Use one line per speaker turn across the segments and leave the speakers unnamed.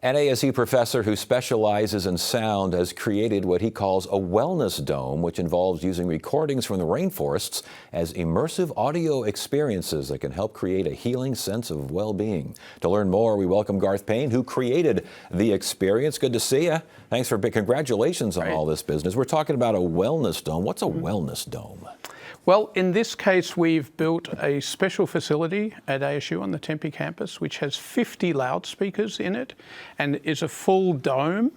An ASU professor who specializes in sound has created what he calls a wellness dome, which involves using recordings from the rainforests as immersive audio experiences that can help create a healing sense of well-being. To learn more, we welcome Garth Payne, who created the experience. Good to see you. Thanks for congratulations on all this business. We're talking about a wellness dome. What's a wellness dome?
Well, in this case, we've built a special facility at ASU on the Tempe campus, which has 50 loudspeakers in it and is a full dome.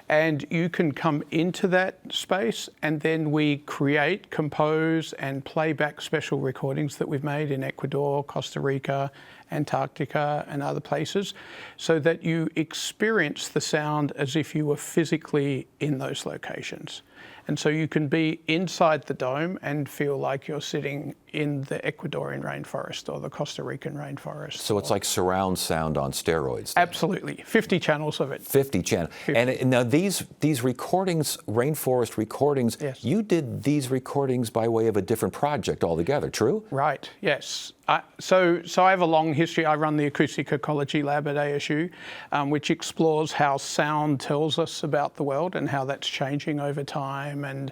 And you can come into that space, and then we create, compose, and play back special recordings that we've made in Ecuador, Costa Rica, Antarctica, and other places, so that you experience the sound as if you were physically in those locations. And so you can be inside the dome and feel like you're sitting in the Ecuadorian rainforest or the Costa Rican rainforest.
So it's like surround sound on steroids then.
Absolutely. 50 channels of it.
50 channels. And now these recordings, rainforest recordings,
yes.
You did these recordings by way of a different project altogether, true?
Right, yes. So I have a long history. I run the Acoustic Ecology Lab at ASU, which explores how sound tells us about the world and how that's changing over time, and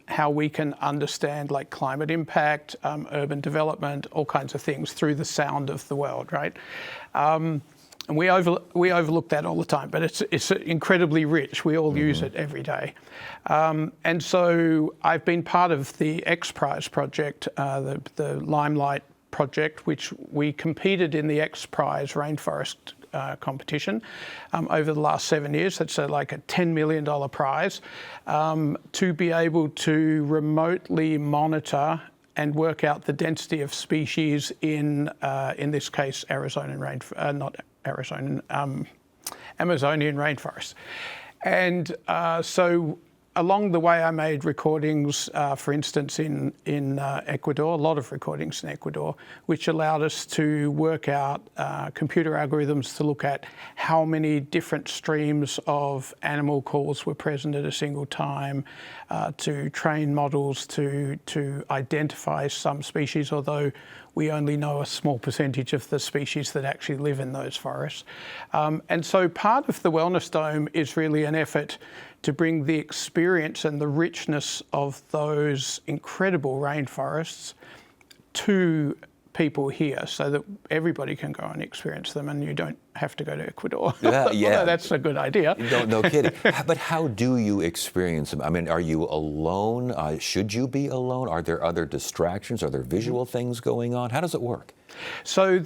how we can understand like climate impact, urban development, all kinds of things through the sound of the world, right? And we overlook that all the time, but it's incredibly rich. We all use it every day. And so I've been part of the X Prize project, the Limelight project, which we competed in the X Prize rainforest competition over the last 7 years. That's like a $10 million prize to be able to remotely monitor and work out the density of species in this case, Amazonian rainforest. And so along the way, I made recordings, for instance, in Ecuador, a lot of recordings in Ecuador, which allowed us to work out computer algorithms to look at how many different streams of animal calls were present at a single time, to train models to identify some species, although we only know a small percentage of the species that actually live in those forests. And so part of the Wellness Dome is really an effort to bring the experience and the richness of those incredible rainforests to people here, so that everybody can go and experience them, and you don't have to go to Ecuador.
Yeah.
That's a good idea.
No kidding. But how do you experience them? I mean, are you alone? Should you be alone? Are there other distractions? Are there visual things going on? How does it work?
So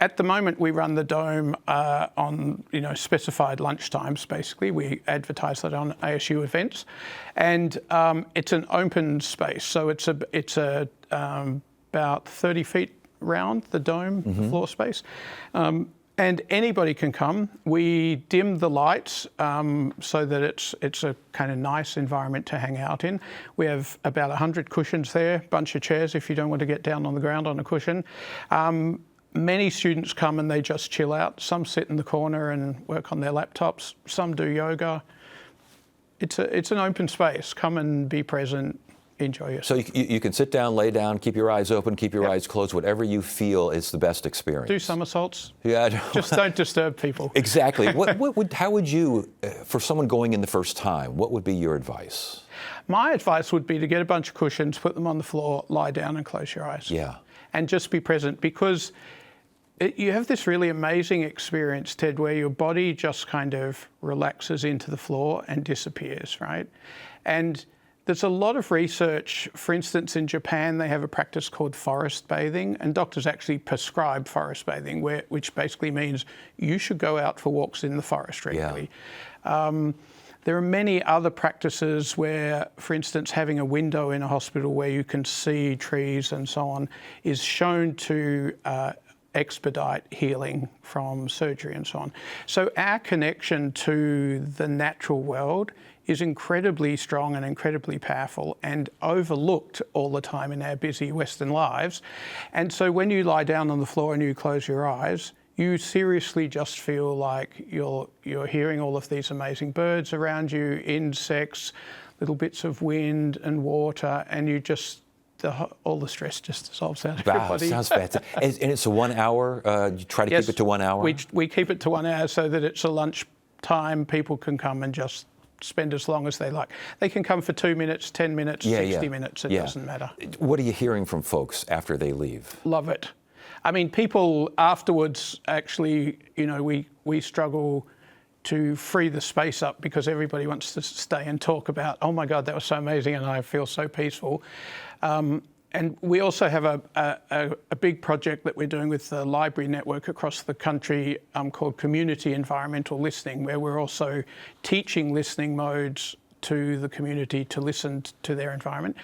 at the moment, we run the dome on specified lunchtimes. Basically, we advertise that on ASU events, and it's an open space. So it's about 30 feet round, the dome, the floor space. And anybody can come. We dim the lights so that it's a kind of nice environment to hang out in. We have about 100 cushions there, bunch of chairs if you don't want to get down on the ground on a cushion. Many students come and they just chill out. Some sit in the corner and work on their laptops. Some do yoga. It's an open space. Come and be present. Enjoy it.
So you can sit down, lay down, keep your eyes open, keep your eyes closed, whatever you feel is the best experience.
Do somersaults.
Yeah.
Just don't disturb people.
Exactly. How would you, for someone going in the first time, what would be your advice?
My advice would be to get a bunch of cushions, put them on the floor, lie down and close your eyes.
Yeah.
And just be present, because you have this really amazing experience, Ted, where your body just kind of relaxes into the floor and disappears, right? And there's a lot of research. For instance, in Japan, they have a practice called forest bathing, and doctors actually prescribe forest bathing, which basically means you should go out for walks in the forest regularly. Yeah. There are many other practices where, for instance, having a window in a hospital where you can see trees and so on is shown to expedite healing from surgery and so on. So our connection to the natural world is incredibly strong and incredibly powerful, and overlooked all the time in our busy Western lives. And so when you lie down on the floor and you close your eyes, you seriously just feel like you're hearing all of these amazing birds around you, insects, little bits of wind and water, and you just all the stress just dissolves out of
Wow,
everybody.
sounds fantastic. And it's a 1 hour, you try to keep it to 1 hour?
We keep it to 1 hour so that it's a lunch time. People can come and just spend as long as they like. They can come for 2 minutes, 10 minutes, 60 minutes, it doesn't matter.
What are you hearing from folks after they leave?
Love it. I mean, people afterwards actually, we struggle to free the space up because everybody wants to stay and talk about, oh my God, that was so amazing and I feel so peaceful. And we also have a big project that we're doing with the library network across the country called Community Environmental Listening, where we're also teaching listening modes to the community to listen to their environment.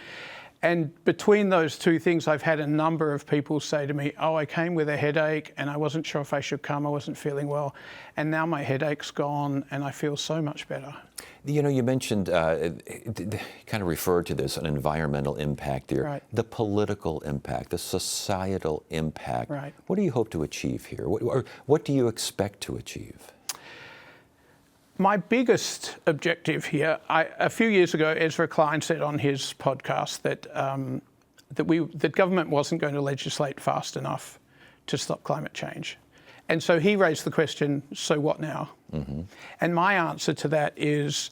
And between those two things, I've had a number of people say to me, oh, I came with a headache and I wasn't sure if I should come, I wasn't feeling well. And now my headache's gone and I feel so much better.
You mentioned, kind of referred to this, an environmental impact here.
Right.
The political impact, the societal impact.
Right.
What do you hope to achieve here? What do you expect to achieve?
My biggest objective here, a few years ago, Ezra Klein said on his podcast that that government wasn't going to legislate fast enough to stop climate change. And so he raised the question, so what now? Mm-hmm. And my answer to that is,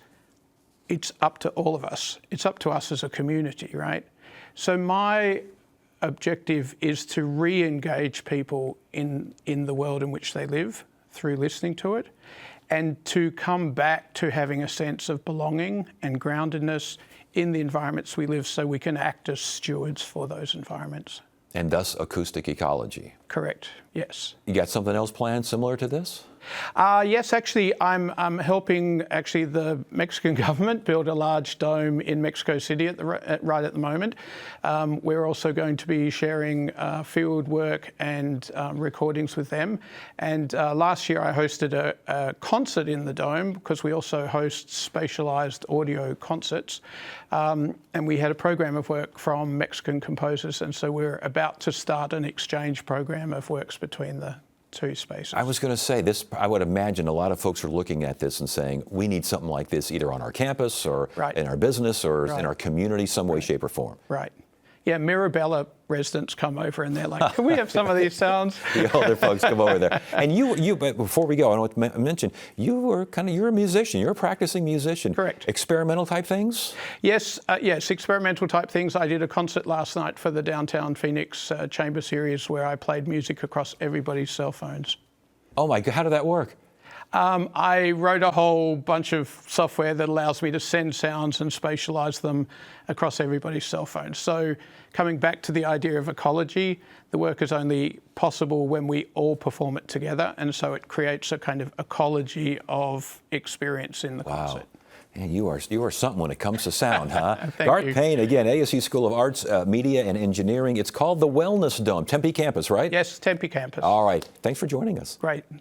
it's up to all of us. It's up to us as a community, right? So my objective is to re-engage people in the world in which they live through listening to it, and to come back to having a sense of belonging and groundedness in the environments we live so we can act as stewards for those environments.
And thus acoustic ecology.
Correct, yes.
You got something else planned similar to this?
Yes, actually, I'm helping the Mexican government build a large dome in Mexico City right at the moment. We're also going to be sharing field work and recordings with them. And last year I hosted a concert in the dome because we also host spatialized audio concerts. And we had a program of work from Mexican composers. And so we're about to start an exchange program of works between the two spaces.
I was going to say this. I would imagine a lot of folks are looking at this and saying, we need something like this either on our campus or in our business or in our community, some way, shape, or form.
Right. Yeah, Mirabella residents come over and they're like, can we have some of these sounds?
The older folks come over there. And but before we go, I want to mention, you're a musician. You're a practicing musician.
Correct.
Experimental type things?
Yes, experimental type things. I did a concert last night for the Downtown Phoenix Chamber Series where I played music across everybody's cell phones.
Oh my God, how did that work?
I wrote a whole bunch of software that allows me to send sounds and spatialize them across everybody's cell phones. So coming back to the idea of ecology, the work is only possible when we all perform it together. And so it creates a kind of ecology of experience in the concert.
Man, you are something when it comes to sound, huh?
Garth
Payne, again, ASU School of Arts, Media and Engineering. It's called the Wellness Dome, Tempe campus, right?
Yes, Tempe campus.
All right. Thanks for joining us.
Great.